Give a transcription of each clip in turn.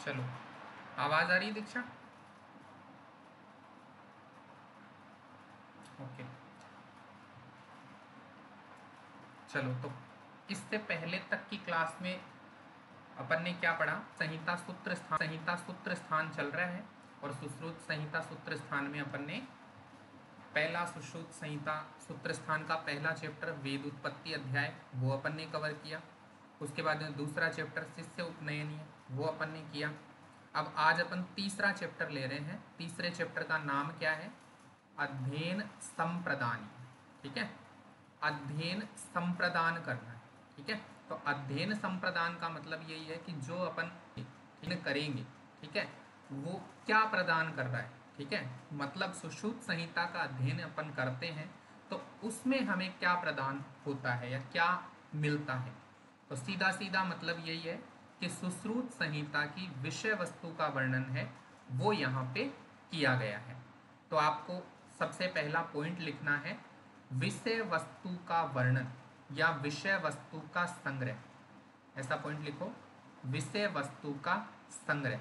चलो, आवाज आ रही है दीक्षा? ओके। चलो, तो इससे पहले तक की क्लास में अपन ने क्या पढ़ा? संहिता सूत्र स्थान चल रहा है और सुश्रुत संहिता सूत्र स्थान में अपन ने पहला सुश्रुत संहिता सूत्र स्थान का पहला चैप्टर वेद उत्पत्ति अध्याय वो अपन ने कवर किया। उसके बाद में दूसरा चैप्टर शिष्य उपनयनीय वो अपन ने किया। अब आज अपन तीसरा चैप्टर ले रहे हैं। तीसरे चैप्टर का नाम क्या है? अध्ययन संप्रदानी। ठीक है, अध्ययन संप्रदान करना है। ठीक है, तो अध्ययन संप्रदान का मतलब यही है कि जो अपन करेंगे, ठीक है, वो क्या प्रदान कर रहा है। ठीक है, मतलब सुश्रुत संहिता का अध्ययन अपन करते हैं तो उसमें हमें क्या प्रदान होता है या क्या मिलता है। तो सीधा सीधा मतलब यही है कि सुश्रुत संहिता की विषय वस्तु का वर्णन है वो यहाँ पे किया गया है। तो आपको सबसे पहला पॉइंट लिखना है विषय वस्तु का वर्णन या विषय वस्तु का संग्रह। ऐसा पॉइंट लिखो, विषय वस्तु का संग्रह,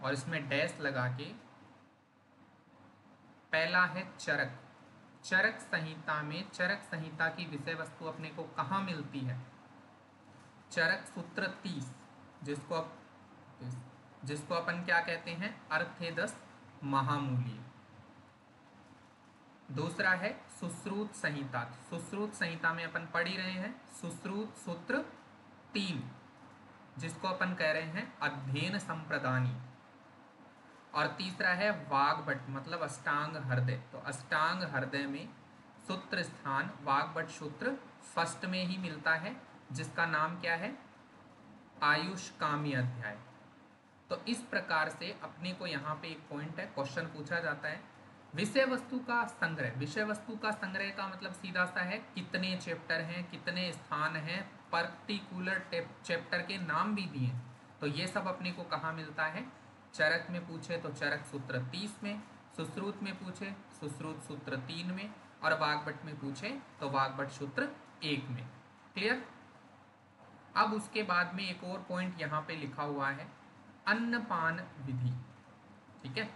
और इसमें डैश लगा के पहला है चरक। चरक संहिता में चरक संहिता की विषय वस्तु अपने को कहाँ मिलती है? चरक सूत्र 30, जिसको अपन क्या कहते हैं? अर्थेदस महामूल्य। दूसरा है सुश्रुत संहिता। सुश्रुत संहिता में अपन पढ़ ही रहे हैं सुश्रुत सूत्र 3, जिसको अपन कह रहे हैं अध्ययन संप्रदानी। और तीसरा है वाग्भट, मतलब अष्टांग हृदय। तो अष्टांग हृदय में सूत्र स्थान वाग्भट सूत्र फर्स्ट में ही मिलता है, जिसका नाम क्या है? आयुष्कामी अध्याय। तो इस प्रकार से अपने को यहाँ पे एक पॉइंट है, क्वेश्चन पूछा जाता है विषय वस्तु का संग्रह। विषय वस्तु का संग्रह का मतलब सीधा सा है कितने चैप्टर हैं, कितने स्थान हैं, पर्टिकुलर चैप्टर के नाम भी दिए। तो ये सब अपने को कहाँ मिलता है? चरक में पूछे तो चरक सूत्र 30 में, सुश्रुत में पूछे सुश्रुत सूत्र 3 में, और वाग्भट में पूछे तो वाग्भट सूत्र 1 में। क्लियर? अब उसके बाद में एक और पॉइंट यहाँ पे लिखा हुआ है अन्नपान विधि। ठीक है,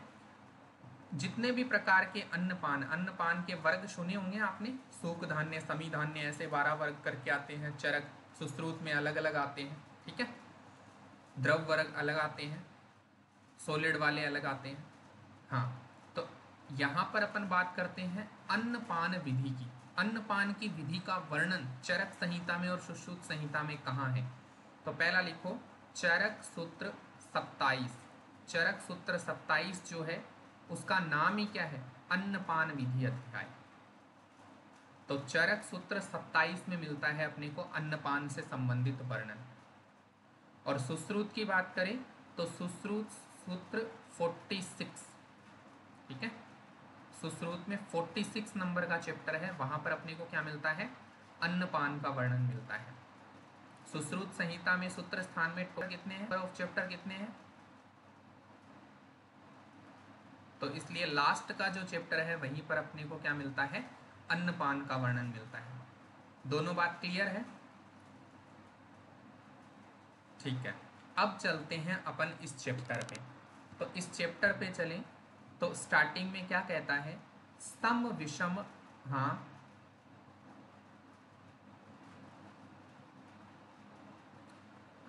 जितने भी प्रकार के अन्नपान के वर्ग सुने होंगे आपने, सूक धान्य, समी धान्य, ऐसे 12 वर्ग करके आते हैं। चरक सुश्रुत में अलग अलग आते हैं। ठीक है, द्रव वर्ग अलग आते हैं, सॉलिड वाले अलग आते हैं। हाँ, तो यहाँ पर अपन बात करते हैं अन्नपान विधि की। अन्नपान की विधि का वर्णन चरक संहिता में और सुश्रुत संहिता में कहाँ है? तो पहला लिखो चरक सूत्र 27। चरक सूत्र 27 जो है उसका नाम ही क्या है? अन्नपान विधि अध्याय। तो चरक सूत्र 27 में मिलता है अपने को अन्नपान से संबंधित वर्णन। और सुश्रुत की बात करें तो सुश्रुत सूत्र 46। ठीक है, सुश्रुत में 46 नंबर का चैप्टर है, वहां पर अपने को क्या मिलता है? अन्नपान का वर्णन मिलता है। सुश्रुत संहिता में सूत्र स्थान में टोटल कितने हैं? चैप्टर कितने हैं? तो इसलिए लास्ट का जो चैप्टर है वहीं पर अपने को क्या मिलता है? अन्नपान का वर्णन मिलता है। दोनों बात क्लियर है? ठीक है, अब चलते हैं अपन इस चैप्टर पे। तो इस चैप्टर पे चलें तो स्टार्टिंग में क्या कहता है? सम विषम, हाँ,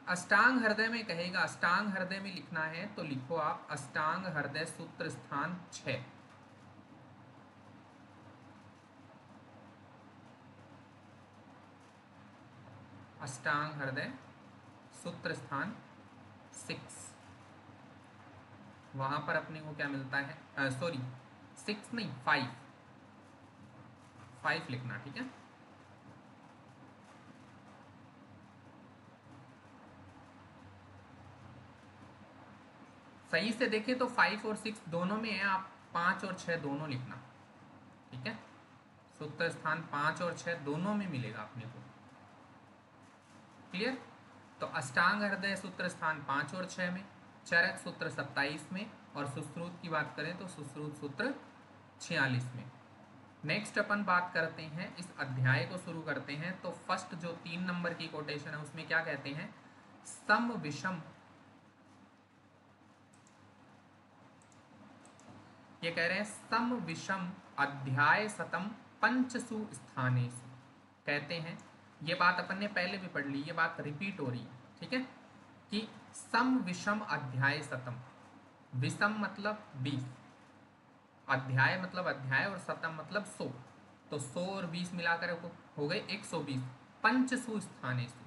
अष्टांग हृदय में कहेगा, अष्टांग हृदय में लिखना है तो लिखो आप अष्टांग हृदय सूत्र स्थान 6। अष्टांग हृदय सूत्र स्थान 6, वहां पर अपने को क्या मिलता है? सॉरी 6 नहीं, 5 लिखना। ठीक है, सही से देखें तो 5 और 6 दोनों में है, आप 5 और 6 दोनों लिखना। ठीक है, सूत्र स्थान 5 और 6 दोनों में मिलेगा अपने को। क्लियर? तो अष्टांग हृदय सूत्र स्थान 5 और 6 में, चरक सूत्र 27 में, और सुश्रुत की बात करें तो सुश्रुत सूत्र 46 में। नेक्स्ट अपन बात करते हैं, इस अध्याय को शुरू करते हैं। तो फर्स्ट जो 3 नंबर की कोटेशन है उसमें क्या कहते हैं? सम विषम, ये कह रहे हैं सम विषम अध्याय शतम पंचसु स्थानेषु। कहते हैं, ये बात अपन ने पहले भी पढ़ ली, ये बात रिपीट हो रही है, ठीक है, कि सम विषम अध्याय शतम, विषम मतलब 20, अध्याय मतलब अध्याय और शतम मतलब 100, तो 100 और 20 मिलाकर हो गए 120। पंचसु स्थानेषु,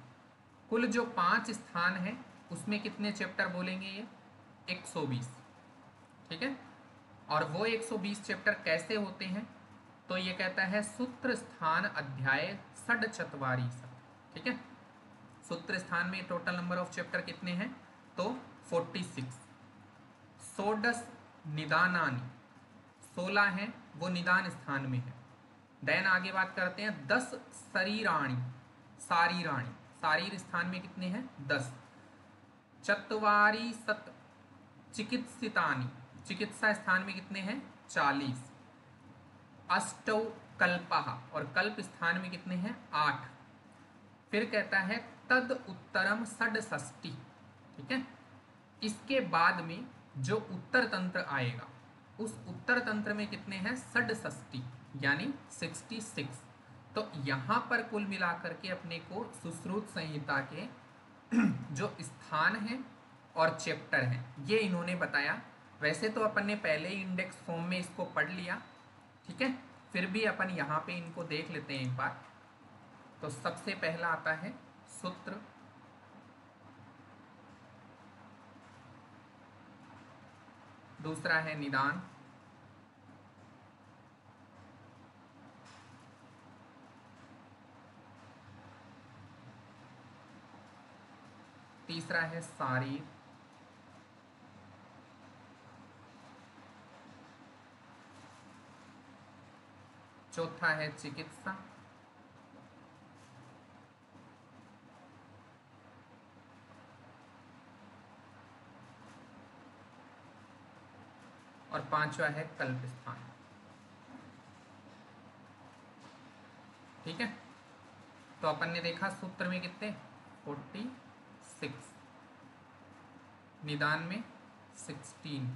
कुल जो 5 स्थान है उसमें कितने चैप्टर बोलेंगे ये? 120, ठीक है। और वो 120 चैप्टर कैसे होते हैं? तो ये कहता है सूत्र स्थान अध्याय षड्चत्वारी, ठीक है। सूत्र स्थान में टोटल नंबर ऑफ चैप्टर कितने हैं? तो 46। षोडश निदानानि, 16 हैं, वो निदान स्थान में है। देन आगे बात करते हैं 10 शरीराणि, शारीराणि, शारीर स्थान में कितने हैं? 10। चत्वारि सत चिकित्सितानि, चिकित्सा स्थान में कितने हैं? 40। अष्टौ कल्पः, और कल्प स्थान में कितने हैं? 8। फिर कहता है तद उत्तरम षड्षष्टि, ठीक है। इसके बाद में जो उत्तर तंत्र आएगा, उस उत्तर तंत्र में कितने हैं? षड्षष्टि, यानी 66। तो यहां पर कुल मिलाकर के अपने को सुश्रुत संहिता के जो स्थान हैं और चैप्टर हैं, ये इन्होंने बताया। वैसे तो अपन ने पहले ही इंडेक्स फॉर्म में इसको पढ़ लिया, ठीक है, फिर भी अपन यहाँ पे इनको देख लेते हैं एक बार। तो सबसे पहला आता है सूत्र, दूसरा है निदान, तीसरा है शारीर, चौथा है चिकित्सा, और पांचवा है कल्प स्थान, ठीक है। तो अपन ने देखा सूत्र में कितने? 46, निदान में 16,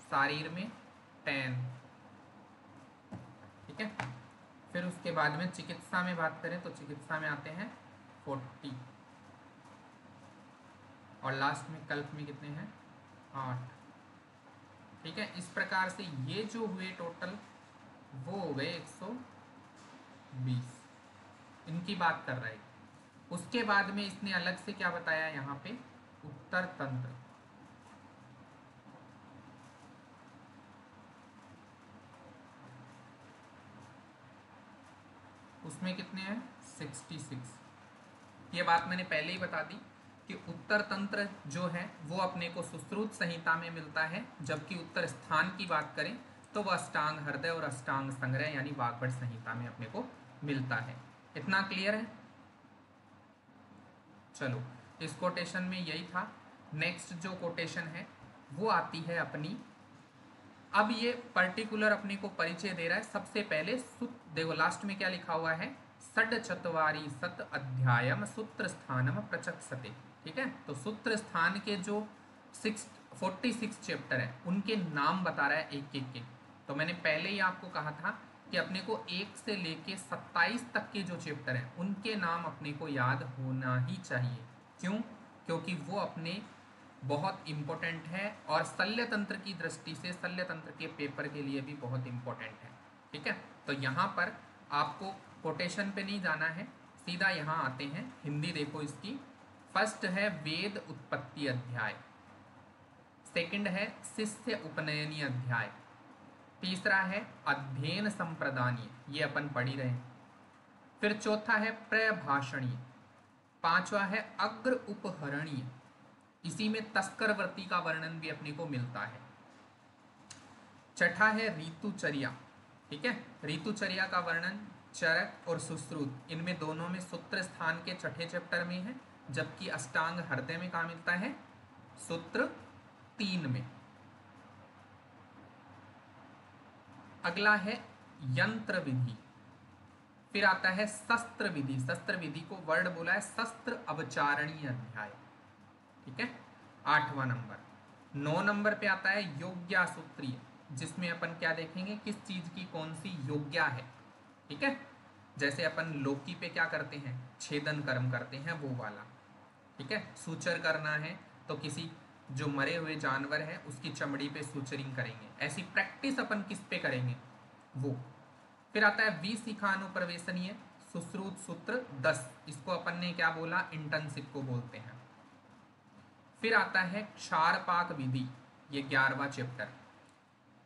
शारीर में 10, ठीक है। फिर उसके बाद में चिकित्सा में बात करें तो चिकित्सा में आते हैं 40, और लास्ट में कल्प में कितने हैं? 8, ठीक है। इस प्रकार से ये जो हुए टोटल वो हो गए 120, इनकी बात कर रहे हैं। उसके बाद में इसने अलग से क्या बताया यहाँ पे? उत्तर तंत्र, उसमें कितने हैं? 66। ये बात मैंने पहले ही बता दी कि उत्तर तंत्र जो है वो अपने को सुश्रुत संहिता में मिलता है, जबकि उत्तर स्थान की बात करें तो वह अष्टांग हृदय और अष्टांग संग्रह यानी वाग्भट संहिता में अपने को मिलता है। इतना क्लियर है? चलो, इस कोटेशन में यही था। नेक्स्ट जो कोटेशन है वो आती है अपनी, अब ये पर्टिकुलर अपने को परिचय दे रहा है। सबसे पहले देखो लास्ट में क्या लिखा हुआ है? षड्चत्वारि सत अध्यायम सूत्र स्थानम प्रचक्षते, ठीक है। तो सूत्र स्थान के जो 46 चैप्टर है उनके नाम बता रहा है एक एक के। तो मैंने पहले ही आपको कहा था कि अपने को 1 से लेके 27 तक के जो चैप्टर हैं उनके नाम अपने को याद होना ही चाहिए। क्यों? क्योंकि वो अपने बहुत इम्पोर्टेंट है और शल्य तंत्र की दृष्टि से शल्य तंत्र के पेपर के लिए भी बहुत इम्पोर्टेंट है, ठीक है। तो यहाँ पर आपको कोटेशन पे नहीं जाना है, सीधा यहाँ आते हैं। हिंदी देखो इसकी। फर्स्ट है वेद उत्पत्ति अध्याय, सेकंड है शिष्य उपनयनी अध्याय, तीसरा है अध्ययन संप्रदानीय, ये अपन पढ़ ही रहे हैं। फिर चौथा है प्रभाषणीय, पांचवा है अग्र उपहरणीय, इसी में तस्करवर्ती का वर्णन भी अपने को मिलता है। छठा है ऋतुचर्या, ठीक है। ऋतुचर्या का वर्णन चरक और सुश्रुत, इनमें दोनों में सूत्र स्थान के छठे चैप्टर में है, जबकि अष्टांग हृदय में कहाँ मिलता है? सूत्र 3 में। अगला है यंत्र विधि, फिर आता है शस्त्र विधि। शस्त्र विधि को वर्ड बोला है शस्त्र अवचारणीय अध्याय, ठीक है, 8वां नंबर। 9 नंबर पे आता है योग्या सूत्रीय, जिसमें अपन क्या देखेंगे, किस चीज की कौन सी योग्या है, ठीक है। जैसे अपन लौकी पे क्या करते हैं, छेदन कर्म करते हैं, वो वाला, ठीक है। सूचर करना है तो किसी जो मरे हुए जानवर है उसकी चमड़ी पे सूचरिंग करेंगे, ऐसी प्रैक्टिस अपन किस पे करेंगे, वो। फिर आता है विशिखानुप्रवेशनीय सुश्रुत सूत्र 10, इसको अपन ने क्या बोला, इंटर्नशिप को बोलते हैं। फिर आता है क्षारपाक विधि, ये 11वां चैप्टर।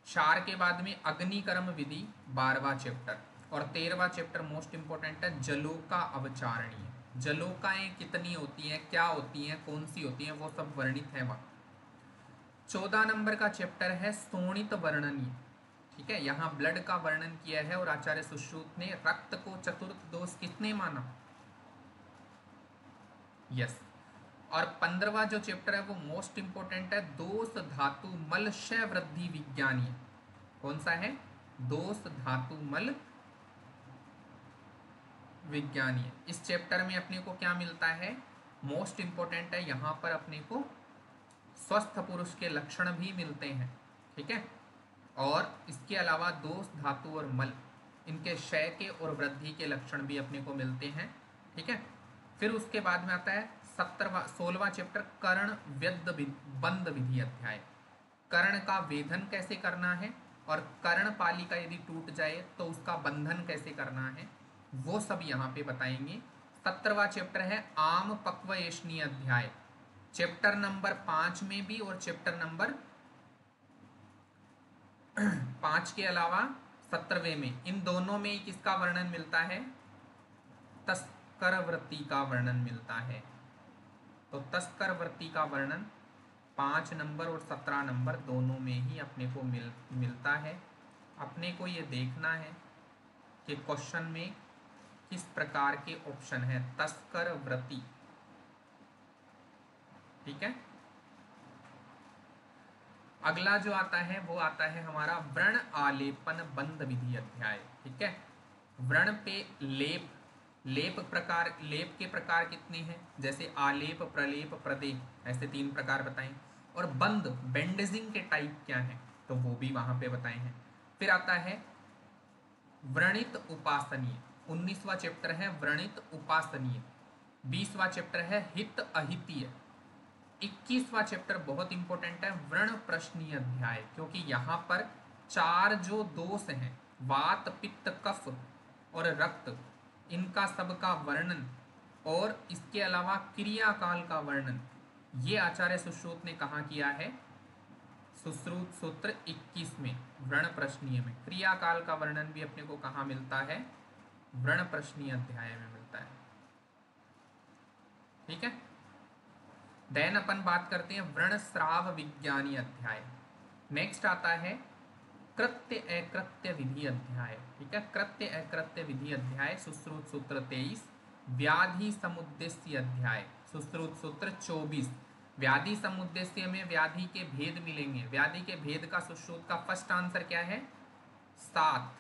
क्षार के बाद में अग्निकर्म विधि 12वां चैप्टर। और 13वां चैप्टर मोस्ट इंपोर्टेंट है जलोका अवचारणीय। जलोकाएं कितनी होती हैं, क्या होती हैं, कौन सी होती हैं, वो सब वर्णित है वहां। 14 नंबर का चैप्टर है शोणित वर्णनीय, ठीक है। यहाँ ब्लड का वर्णन किया है और आचार्य सुश्रुत ने रक्त को चतुर्थ दोष किसने माना, यस। और 15वां जो चैप्टर है वो मोस्ट इंपोर्टेंट है दोष धातु मल क्षय वृद्धि विज्ञानीय। कौन सा है, दोष धातु मल विज्ञानीय। इस चैप्टर में अपने को क्या मिलता है, मोस्ट इंपोर्टेंट है, यहाँ पर अपने को स्वस्थ पुरुष के लक्षण भी मिलते हैं, ठीक है। और इसके अलावा दोष धातु और मल, इनके क्षय के और वृद्धि के लक्षण भी अपने को मिलते हैं, ठीक है। फिर उसके बाद में आता है 16वां चैप्टर कर्ण व्यद बंद विधि अध्याय। कर्ण का वेधन कैसे करना है और कर्ण पालिका यदि टूट जाए तो उसका बंधन कैसे करना है, वो सब यहाँ पे बताएंगे। 17वां चैप्टर है आम पक्वयेशनीय अध्याय। चैप्टर नंबर 5 में भी और चैप्टर नंबर 5 के अलावा 17वें में, इन दोनों में किसका वर्णन मिलता है, तस्कर वृत्ति का वर्णन मिलता है। तो तस्कर वृत्ति का वर्णन 5 नंबर और 17 नंबर दोनों में ही अपने को मिलता है। अपने को ये देखना है कि क्वेश्चन में किस प्रकार के ऑप्शन है, तस्कर वृत्ति, ठीक है। अगला जो आता है वो आता है हमारा व्रण आलेपन बंद विधि अध्याय, ठीक है। व्रण पे लेप, लेप के प्रकार कितने हैं, जैसे आलेप, प्रलेप, प्रदेप, ऐसे 3 प्रकार बताएं। और बंद, बेंडेजिंग के टाइप क्या है, तो वो भी वहां पे बताए हैं। फिर आता है व्रणित उपासनीय, 19वां चैप्टर है व्रणित उपासनीय। 20वां चैप्टर है हित अहितीय। 21वां चैप्टर बहुत इंपॉर्टेंट है व्रण प्रश्नीय अध्याय, क्योंकि यहाँ पर 4 जो दोष हैं, वात पित्त कफ और रक्त, इनका सबका वर्णन और इसके अलावा क्रियाकाल का वर्णन, ये आचार्य सुश्रुत ने कहाँ किया है, सुश्रुत सूत्र 21 में व्रण प्रश्नीय में। क्रियाकाल का वर्णन भी अपने को कहाँ मिलता है, व्रण प्रश्नीय अध्याय में मिलता है, ठीक है। देन अपन बात करते हैं व्रण श्राव विज्ञानी अध्याय। नेक्स्ट आता है कृत्य अकृत्य विधि अध्याय, ठीक है। कृत्य अकृत्य विधि अध्याय सुश्रुत सूत्र 23। व्याधि समुद्देश्य अध्याय सुश्रुत सूत्र 24। व्याधि समुद्देश्य में व्याधि के भेद मिलेंगे। व्याधि के भेद का सुश्रुत का फर्स्ट आंसर क्या है, 7।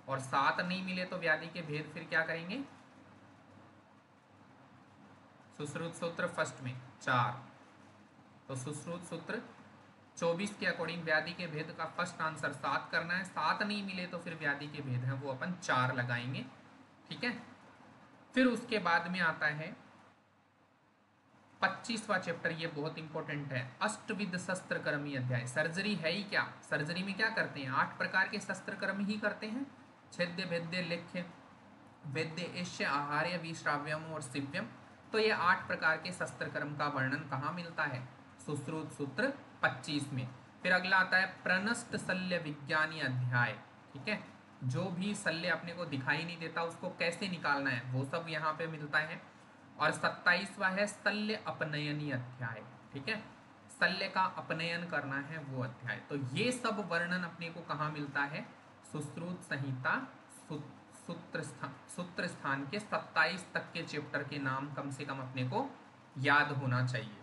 और 7 नहीं मिले तो व्याधि के भेद फिर क्या करेंगे, सुश्रुत सूत्र फर्स्ट में 4। तो सुश्रुत सूत्र 24 के अकॉर्डिंग व्याधि के भेद का फर्स्ट आंसर 7 करना है। 7 नहीं मिले तो फिर व्याधि के भेद हैं वो अपन 4 लगाएंगे, ठीक है। फिर उसके बाद में आता है 25वां चैप्टर, ये बहुत इंपॉर्टेंट है, अष्टविध शस्त्रकर्मी अध्याय। सर्जरी है ही क्या, सर्जरी में क्या करते हैं, 8 प्रकार के शस्त्रकर्म ही करते हैं, छेद्य भेद्य लेख्य वेद्य एष्य आहार्य विश्राव्यम और शिव्यम। तो ये 8 प्रकार के शस्त्रकर्म का वर्णन कहाँ मिलता है, सुश्रुत सूत्र 25 में। फिर अगला आता है प्रनष्ट शल्य विज्ञानी अध्याय, ठीक है। जो भी शल्य अपने को दिखाई नहीं देता उसको कैसे निकालना है वो सब यहाँ पे मिलता है। और 27वां है शल्य अपनयनी अध्याय, ठीक है। शल्य का अपनयन करना है वो अध्याय। तो ये सब वर्णन अपने को कहाँ मिलता है, सुश्रुत संहिता सूत्र स्थान के 27 तक के चैप्टर के नाम कम से कम अपने को याद होना चाहिए।